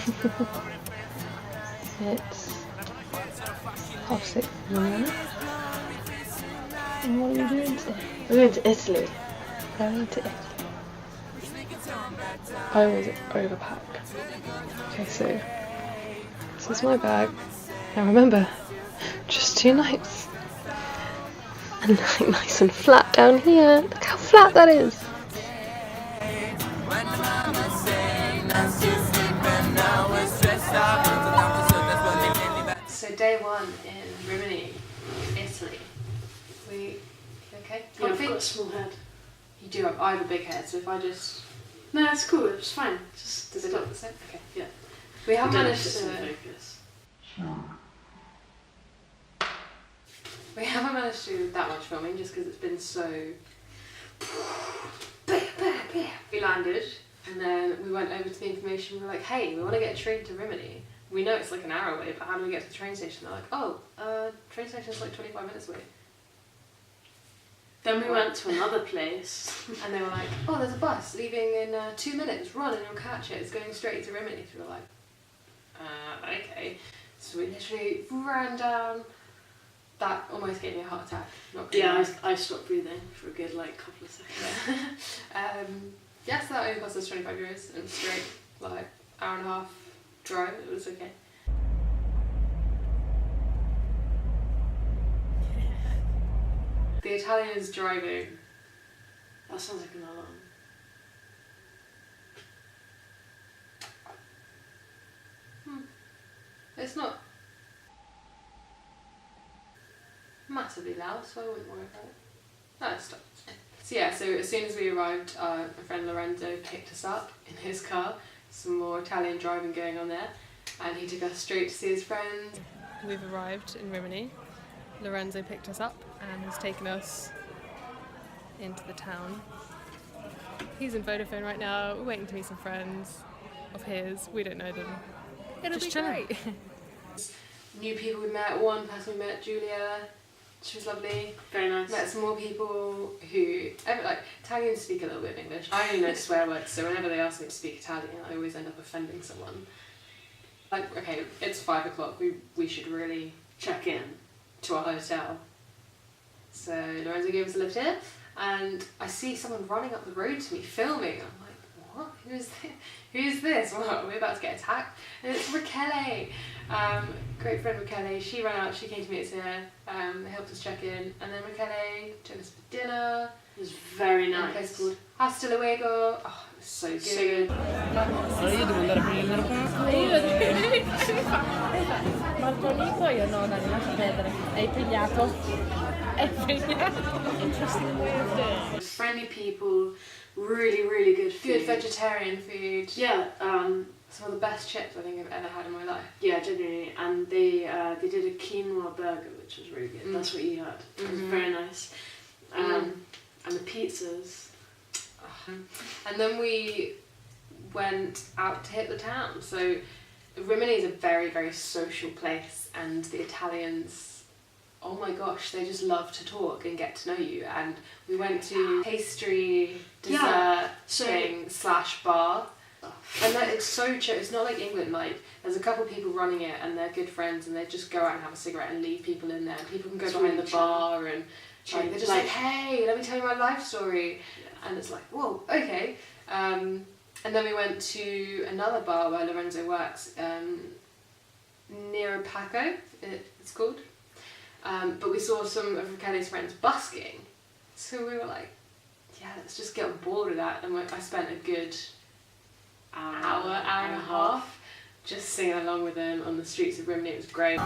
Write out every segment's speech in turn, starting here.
It's 6:30 in the morning. And what are we doing today? We're going to Italy. Going to Italy. I always overpack. Okay, so this is my bag. Now remember, just 2 nights. And like nice and flat down here. Look how flat that is. So day 1 in Rimini, Italy. Okay? Yeah, I've got a small head. You do have, I have a big head, so if I just... No, it's cool, it's fine. Does it look the same? Okay. Yeah. We haven't managed to... focus. We haven't managed to do that much filming just because it's been so... We landed and then we went over to the information. We were like, hey, we want to get a train to Rimini. We know it's like an hour away, but how do we get to the train station? They're like, oh, train station's like 25 minutes away. Then we went to another place. And they were like, oh, there's a bus leaving in 2 minutes. Run and you'll catch it. It's going straight to Rimini. So we were like, okay. So we literally ran down. That almost gave me a heart attack. Not gonna Yeah, lie. I stopped breathing for a good couple of seconds. Yes, that only cost us €25 and straight, hour and a half drive. It was okay. The Italians driving. That sounds like an alarm. It's not massively loud, so I wouldn't worry about it. No, it stopped. So yeah, so as soon as we arrived, my friend Lorenzo picked us up in his car. Some more Italian driving going on there, and he took us straight to see his friends. We've arrived in Rimini. Lorenzo picked us up and has taken us into the town. He's in Vodafone right now. We're waiting to meet some friends of his. We don't know them. It'll be great. New people we met. One person we met, Julia. She was lovely. Very nice. Met some more people who, Italians speak a little bit of English. I only know swear words, so whenever they ask me to speak Italian, I always end up offending someone. Okay, it's 5 o'clock. We should really Check in. to our hotel. So Lorenzo gave us a lift here, and I see someone running up the road to me filming. I'm like, what? Who's this? What? We're about to get attacked? And it's Raquel. Great friend Raquel. She ran out. She came to meet us here. They helped us check in, and then Raquel took us for dinner. It was very In a nice. place called Hasta Luego. Oh, it was so good. So good. Allora io devo andare a prendere Martonico io no, dai, lascia perdere. È impegnato. È impegnato. Friendly people, really good food. Good vegetarian food. Yeah, Some of the best chips I think I've ever had in my life. yeah, genuinely. And they did a quinoa burger, which was really good. That's what you had. It was very nice. And the pizzas. And then we went out to hit the town. So Rimini is a very social place, and the Italians, oh my gosh, they just love to talk and get to know you. And we went to pastry dessert thing / bar. And that, it's so chill. It's not like England. There's a couple of people running it, and they're good friends, and they just go out and have a cigarette and leave people in there. And people can go behind really the chill. bar, and they're just like, hey, let me tell you my life story. And it's like, whoa, okay. And then we went to another bar where Lorenzo works, near Paco, it's called. But we saw some of Raquel's friends busking. So we were like, yeah, let's just get on board with that. And I spent a good hour and a half just singing along with them on the streets of Rimini. It was great.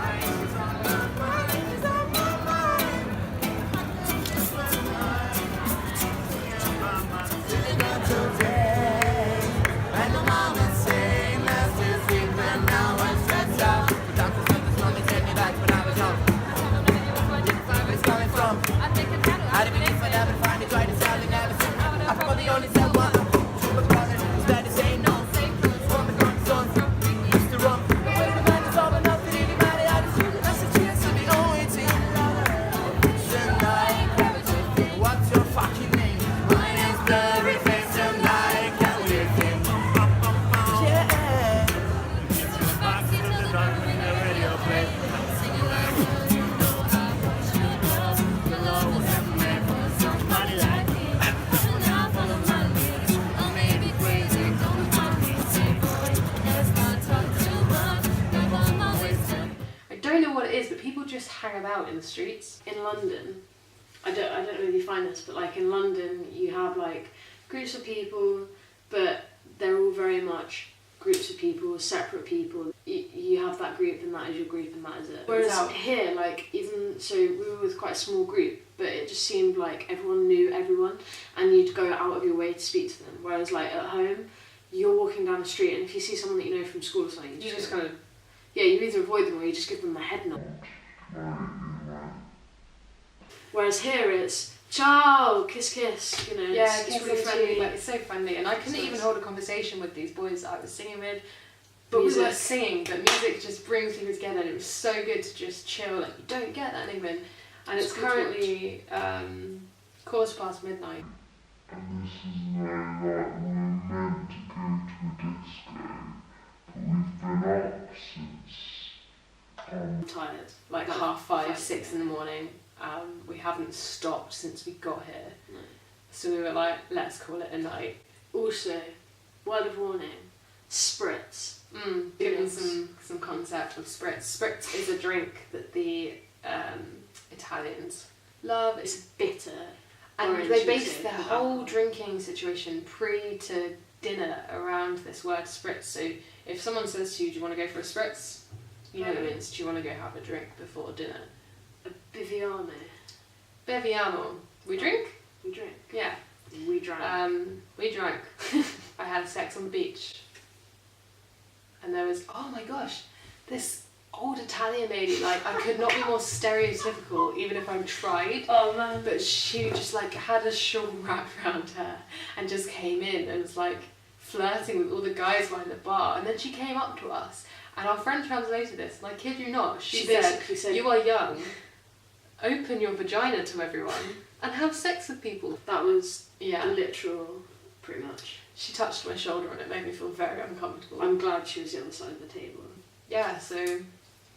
in the streets. In London, I don't know if you find this, but like in London you have like groups of people, but they're all very much groups of people, separate people. You have that group and that is your group and that is it. Whereas here, like, even so, we were with quite a small group, but it just seemed like everyone knew everyone and you'd go out of your way to speak to them. Whereas like at home, you're walking down the street and if you see someone that you know from school or something, You just kind of... Yeah, you either avoid them or you just give them the head nod. Whereas here it's, ciao, kiss kiss, you know, Yeah, it's really friendly. Like, it's so friendly, and I couldn't even hold a conversation with these boys that I was singing with. But Music. we were singing, but music just brings people together, and it was so good to just chill. Like, you don't get that in England. And it's currently midnight. And this is now like we're meant to go to a disco, but we've been up since I'm tired. Like 5:30, 6 in the morning. We haven't stopped since we got here. No. So we were like, let's call it a night. Also, word of warning, spritz. Give them some concept of spritz. Spritz is a drink that the Italians love. It's bitter. And orange they base juice their with whole alcohol. drinking situation pre to dinner around this word spritz. So if someone says to you, do you want to go for a spritz? You know what it means. Do you want to go have a drink before dinner? A biviano. Beviamo. We drink? We drink. Yeah. We drank. We drank. I had sex on the beach. And there was, oh my gosh, this old Italian lady, like, I could not be more stereotypical even if I tried. Oh man. But she just like had a shawl wrapped around her and just came in and was like flirting with all the guys behind the bar. And then she came up to us and our friend translated this, and I kid you not, she basically said, you are young, open your vagina to everyone and have sex with people. That was Yeah. literal, pretty much. She touched my shoulder and it made me feel very uncomfortable. I'm glad she was the other side of the table. Yeah, so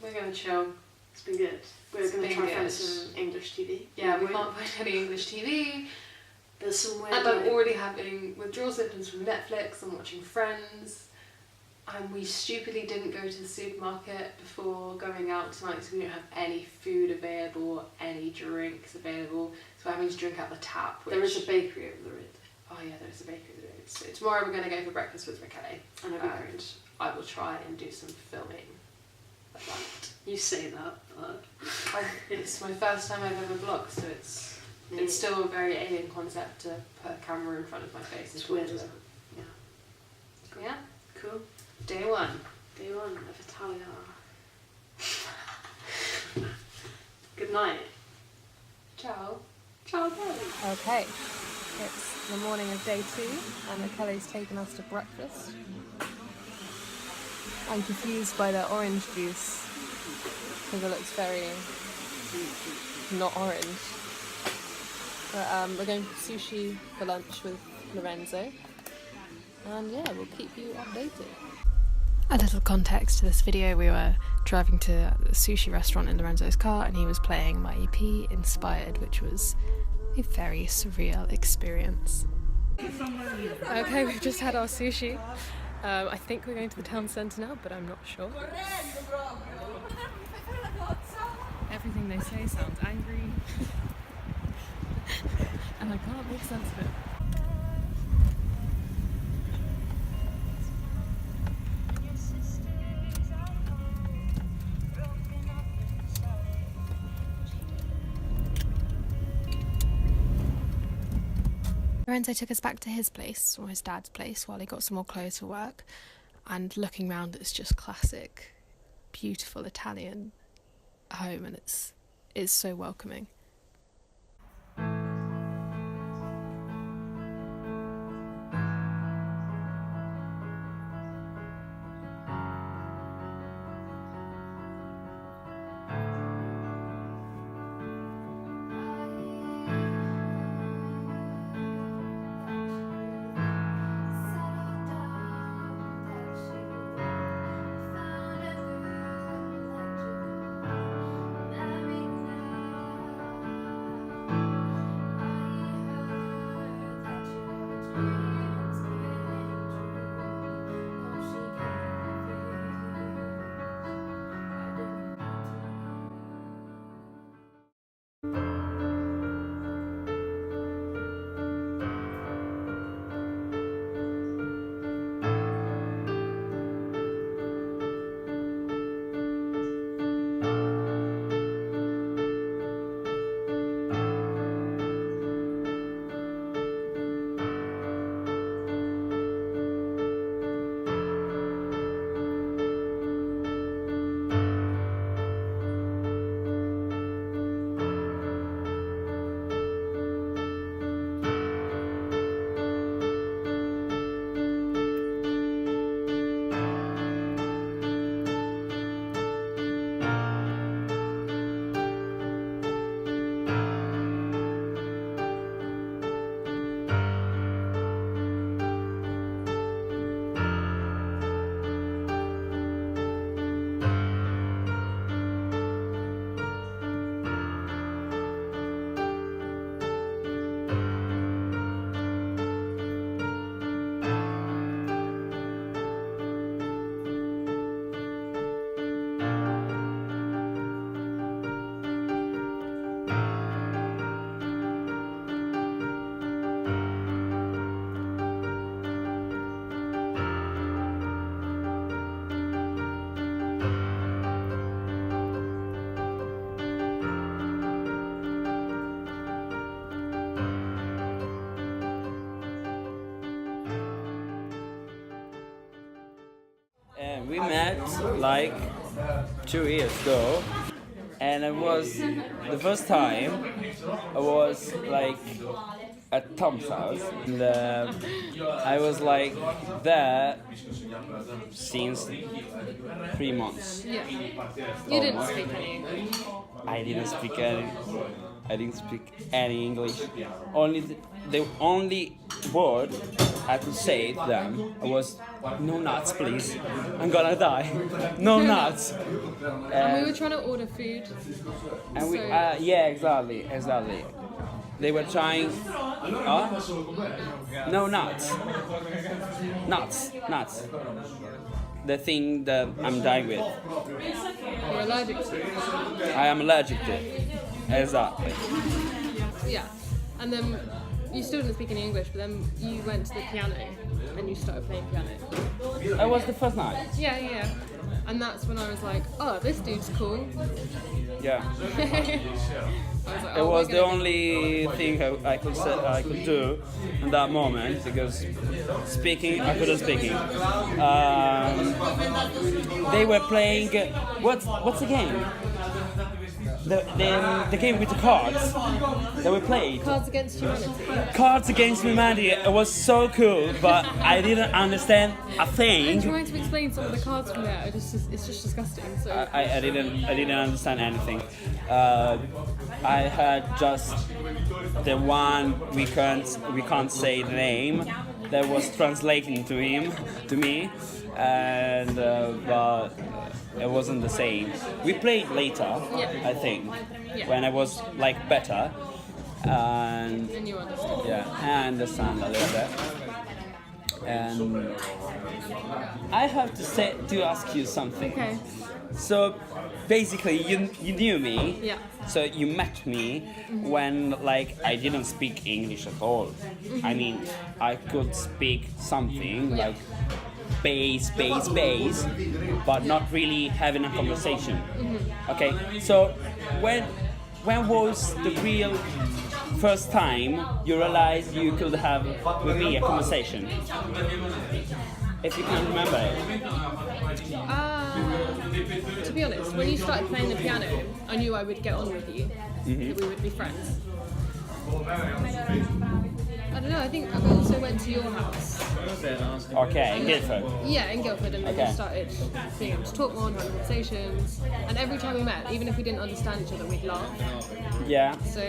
we're gonna chill. It's been good. We're It's going to been try good. find some English TV. Yeah, we can't find any English TV. There's some weird. And I'm like- already having withdrawal symptoms from Netflix. I'm watching Friends. And we stupidly didn't go to the supermarket before going out tonight, so we don't have any food available, any drinks available. So we're having to drink out the tap. There is a bakery over the road. Oh yeah, there is a bakery over the road. So tomorrow we're going to go for breakfast with Michele. And And I will try and do some filming of that. you say that, but It's my first time I've ever vlogged, so it's still a very alien concept to put a camera in front of my face. It's and weird, talk isn't to it? them. Yeah. Cool. Day one. Day one of Italia. Good night. Ciao. Ciao, darling. Okay, it's the morning of day 2 and Michele's taken us to breakfast. I'm confused by the orange juice because it looks very not orange. But we're going for sushi for lunch with Lorenzo, and yeah, we'll keep you updated. A little context to this video: we were driving to a sushi restaurant in Lorenzo's car and he was playing my EP Inspired, which was a very surreal experience. Okay, we've just had our sushi. I think we're going to the town centre now, but I'm not sure. Everything they say sounds angry and I can't make sense of it. Lorenzo took us back to his place, or his dad's place, while he got some more clothes for work, and looking round, it's just classic, beautiful Italian home, and it's so welcoming. we met like 2 years ago, and it was the first time I was like at Tom's house, and I was like there since 3 months. Yeah. You didn't speak any English. I didn't speak any. I didn't speak any English. Only the only word I could say to them was "No nuts, please. I'm gonna die. No nuts." And we were trying to order food. And we, so- yeah, exactly. They were trying. No nuts. Nuts. The thing that I'm dying with. You're allergic to. I am allergic to. Exactly. Yeah. And then you still didn't speak any English, but then you went to the piano and you started playing piano. That was the first night. Yeah. And that's when I was like, oh, this dude's cool. Yeah. I was like, It oh, was we're the gonna only thing I could do in that moment, because I couldn't speak. They were playing what's the game? The game with the cards that we played. Cards Against Humanity. Cards Against Humanity. It was so cool, but I didn't understand a I'm thing. trying to explain some of the cards from there. It's just disgusting. So I didn't understand anything. I had just the one we can't say the name that was translating to me, and but it wasn't the same. We played later, I think, when I was like better, and you understand. yeah, I understand a little bit. And I have to ask you something. Okay. So basically, you knew me. Yeah. So you met me when like I didn't speak English at all. I mean, I could speak something like bass, but not really having a conversation. Okay. So when was the real first time you realized you could have with me a conversation? If you can remember it. To be honest, when you started playing the piano, I knew I would get on with you. That we would be friends. I don't know, I think I also went to your house. Okay, in Guildford. Yeah, in Guildford, and then Okay. we started being able to talk more and have conversations. And every time we met, even if we didn't understand each other, we'd laugh. Yeah. So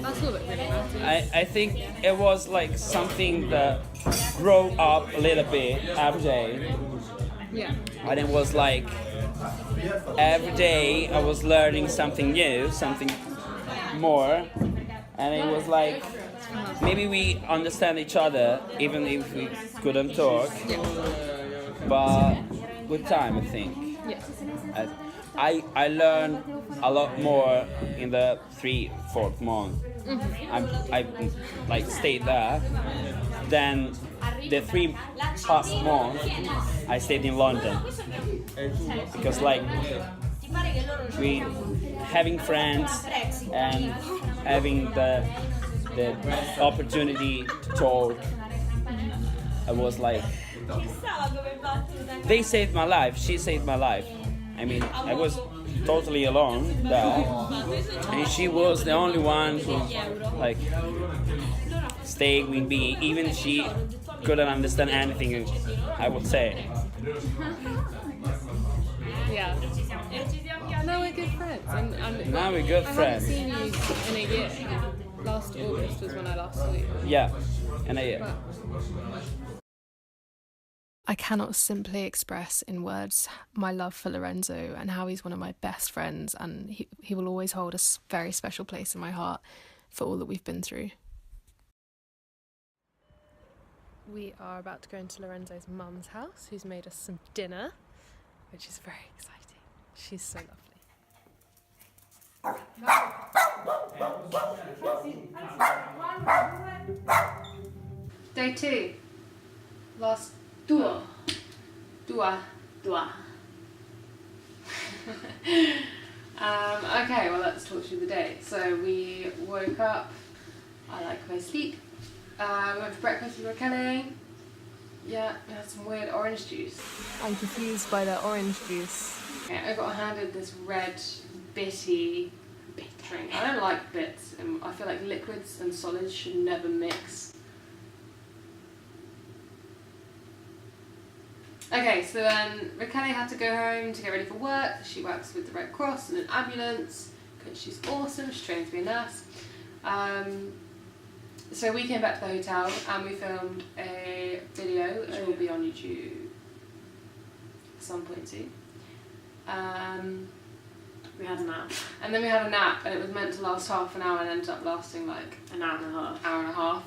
that's all that really matters. I think it was like something that grew up a little bit every day. Yeah. And it was like every day I was learning something new, something more. And it was like maybe we understand each other even if we couldn't talk. But with time, I think. Yes. I learned a lot more in the 3-4th month. I like stayed there. Then the 3 past months I stayed in London, because like we having friends and having the opportunity to talk. I was like, they saved my life. She saved my life. I mean, I was totally alone there, and she was the only one who like stayed with me. Even she couldn't understand anything I would say. Yeah. Now we're good friends. And Now we're good friends. I haven't seen you in a year. Last August was when I last saw you. Yeah, and I cannot simply express in words my love for Lorenzo and how he's one of my best friends, and he will always hold a very special place in my heart for all that we've been through. We are about to go into Lorenzo's mum's house, who's made us some dinner, which is very exciting. She's so lovely. Day 2. Last Dua. Okay, well, let's talk through the day. So we woke up. I like my sleep. We went for breakfast with Raquel. yeah, we had some weird orange juice. I'm confused by the orange juice. Okay, I got handed this red, bitty drink. I don't like bits, and I feel like liquids and solids should never mix. Okay, so then Raquel had to go home to get ready for work. She works with the Red Cross in an ambulance because she's awesome. She's trained to be a nurse. So we came back to the hotel and we filmed a video which will be on YouTube at some point soon. We had a nap. And then we had a nap, and it was meant to last half an hour and ended up lasting like An hour and a half. hour and a half.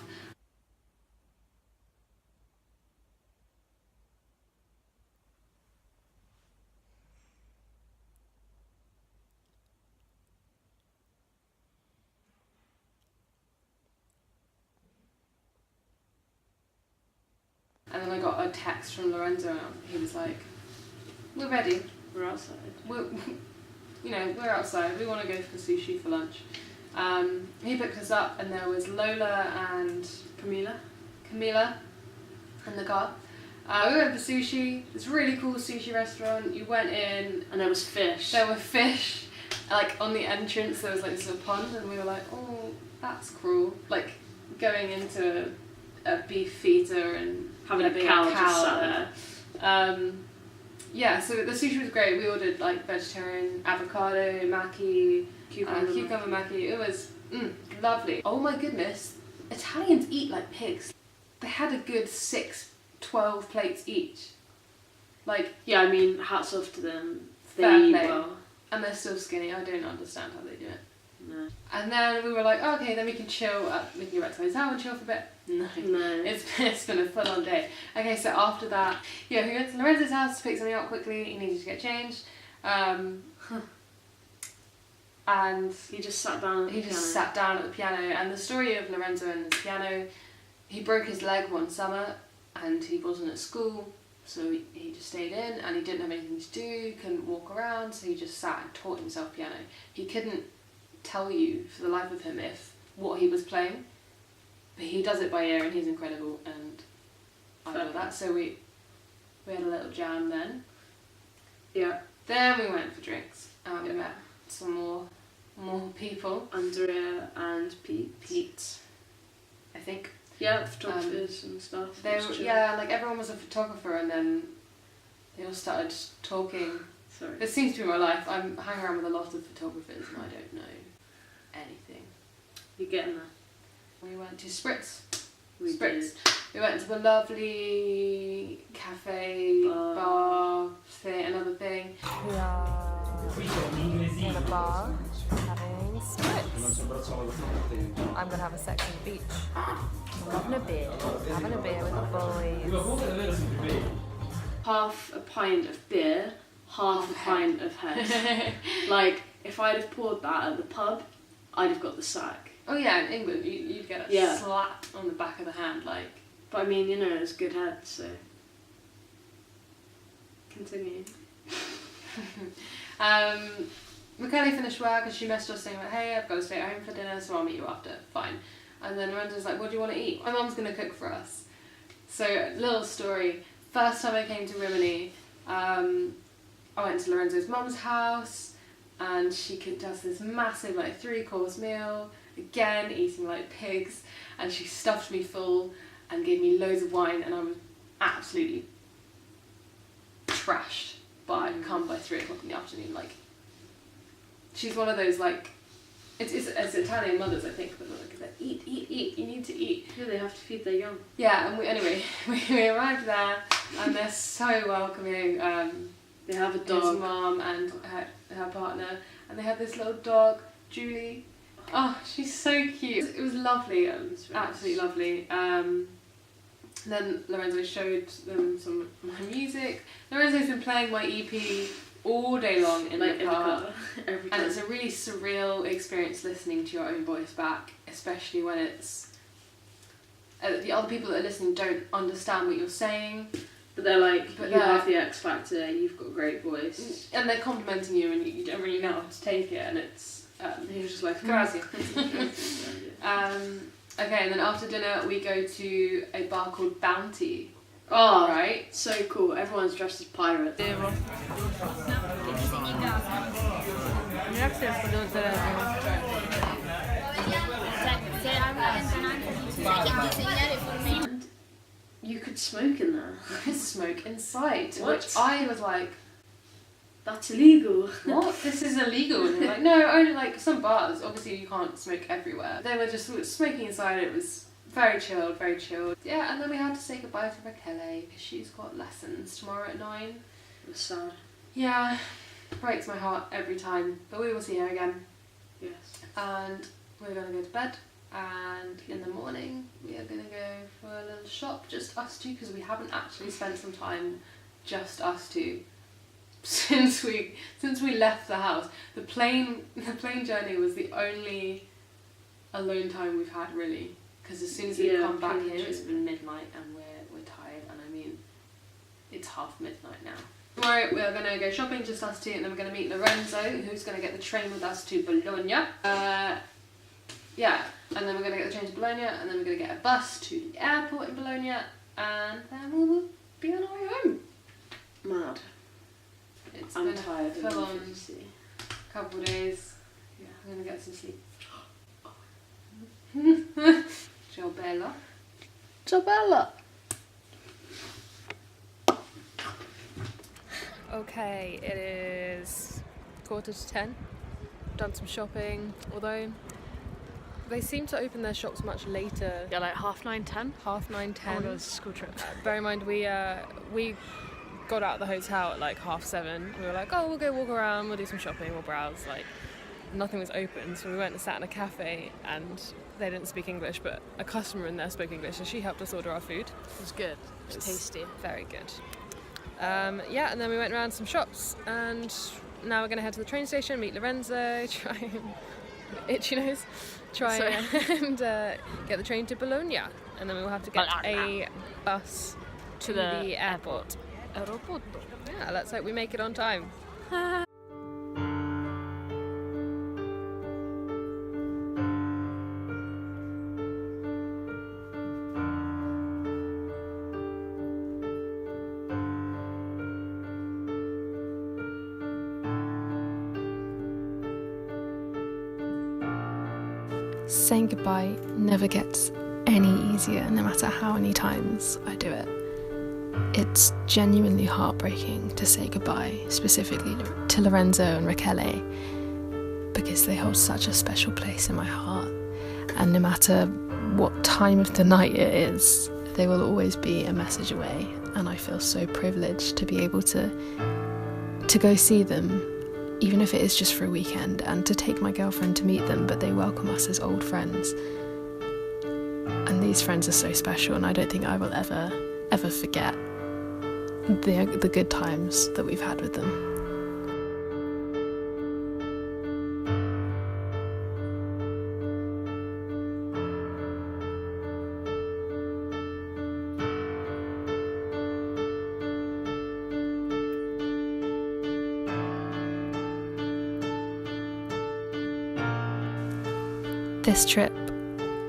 And then I got a text from Lorenzo, and he was like, "We're ready. We're outside. We're outside. We want to go for sushi for lunch." He picked us up, and there was Lola and Camila in the car. We went for sushi. This really cool sushi restaurant. You went in, And there was fish. there were fish. Like on the entrance, there was like this little pond, and we were like, "Oh, that's cruel." Like going into a beef feta and Having a big cow just sat there. Yeah, so the sushi was great. We ordered like vegetarian avocado, maki, cucumber maki. It was lovely. Oh my goodness, Italians eat like pigs. They had a good 12 plates each. Like, Yeah, I mean, hats off to them. They Fair eat play. well. and they're still skinny. I don't understand how they do it. No. And then we were like, oh, okay, then we can chill. We can go back to the hotel and chill for a bit. No. No. It's been a full-on day. Okay, so after that, we went to Lorenzo's house to pick something up quickly. He needed to get changed. And He just sat down. he just sat down at the piano. And the story of Lorenzo and the piano, he broke his leg one summer and he wasn't at school. So he just stayed in and he didn't have anything to do, couldn't walk around, so he just sat and taught himself piano. He couldn't tell you for the life of him what he was playing, but he does it by ear and he's incredible, and I love that. So we had a little jam then. Yeah. Then we went for drinks and we met some more people. Andrea and Pete. Pete, I think. Yeah, photographers and stuff. They were, like everyone was a photographer, and then they all started talking. Sorry. It seems to be my life. I hang around with a lot of photographers and I don't know anything. You're getting there. We went to Spritz. We Spritz. did. We went to the lovely cafe, bar thing, another thing. We are in a bar having spritz. I'm gonna have a sex on the beach. I'm having a beer with the boys. Half a pint of beer, half a pint of head. Like, if I'd have poured that at the pub, I'd have got the sack. Oh yeah, in England you'd get a slap on the back of the hand, like. But I mean, you know, it's good head, so. Continue. Michele finished work and she messaged us saying like, hey, I've got to stay at home for dinner, so I'll meet you after. Fine. And then Lorenzo's like, what do you want to eat? My mum's going to cook for us. So, little story. First time I came to Rimini, I went to Lorenzo's mum's house and she cooked us this massive 3-course meal, again eating like pigs, and she stuffed me full and gave me loads of wine, and I was absolutely trashed. But I'd come by 3 o'clock in the afternoon, like. She's one of those it's Italian mothers, I think, but like eat, you need to eat. Yeah, they have to feed their young. Yeah, and we arrived there and they're so welcoming. They have a His dog. mum and her partner, and they had this little dog, Julie. Oh, she's so cute. It was lovely, absolutely lovely. Then Lorenzo showed them some of my music. Lorenzo's been playing my EP all day long in the car. Every And time. it's a really surreal experience listening to your own voice back, especially when it's the other people that are listening don't understand what you're saying, But they're like, But you they're- have the X Factor, you've got a great voice. and they're complimenting you, and you don't really know how to take it, and it's And you're just like, grazie. Okay, and then after dinner we go to a bar called Bounty, Oh, right? so cool. Everyone's dressed as pirates. And you could smoke in there. You could smoke inside, What? which I was like, That's illegal. what? This is illegal. And they're like, no, only like some bars. Obviously, you can't smoke everywhere. They were just smoking inside. It was very chilled, very chilled. Yeah, and then we had to say goodbye to Raquel because she's got lessons tomorrow at 9. It was sad. Yeah, breaks my heart every time. But we will see her again. Yes. And we're going to go to bed. And in the morning, we are going to go for a little shop, just us two, because we haven't actually spent some time just us two since we left the house. The plane journey was the only alone time we've had, really, because as soon as we come back plane here, it's journey. been midnight and we're tired, and I mean, it's half midnight now. Tomorrow we're going to go shopping, just us two, and then we're going to meet Lorenzo, who's going to get the train with us to Bologna. Yeah, and then we're going to get the train to Bologna, and then we're going to get a bus to the airport in Bologna, and then we will be on our way home. Mad. It's I'm been tired. a full-on couple of days. Yeah, I'm going to get some sleep. Ciao bella. Ciao bella. Okay, it is 9:45. Done some shopping, although they seem to open their shops much later. Yeah, like 9:30, 10. 9:30, 10. Oh, no, it's a school trip. Bear in mind, we got out of the hotel at like 7:30. We were like, oh, we'll go walk around, we'll do some shopping, we'll browse. Like, nothing was open, so we went and sat in a cafe, and they didn't speak English, but a customer in there spoke English, and she helped us order our food. It was good. It was tasty. Very good. Yeah, and then we went around some shops, and now we're going to head to the train station, meet Lorenzo, try and itchy nose, and get the train to Bologna, and then we will have to get a bus to the airport. Aeroporto. Yeah, let's hope we make it on time. Saying goodbye never gets any easier, no matter how many times I do it. It's genuinely heartbreaking to say goodbye, specifically to Lorenzo and Raquel, because they hold such a special place in my heart. And no matter what time of the night it is, they will always be a message away. And I feel so privileged to be able to go see them, even if it is just for a weekend, and to take my girlfriend to meet them, but they welcome us as old friends. And these friends are so special, and I don't think I will ever forget the good times that we've had with them. This trip,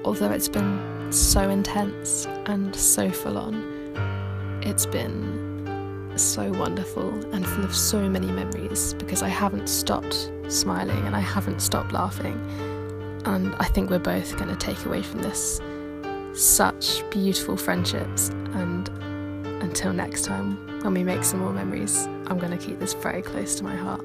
although it's been so intense and so full on, it's been so wonderful and full of so many memories, because I haven't stopped smiling and I haven't stopped laughing, and I think we're both going to take away from this such beautiful friendships. And until next time, when we make some more memories, I'm going to keep this very close to my heart.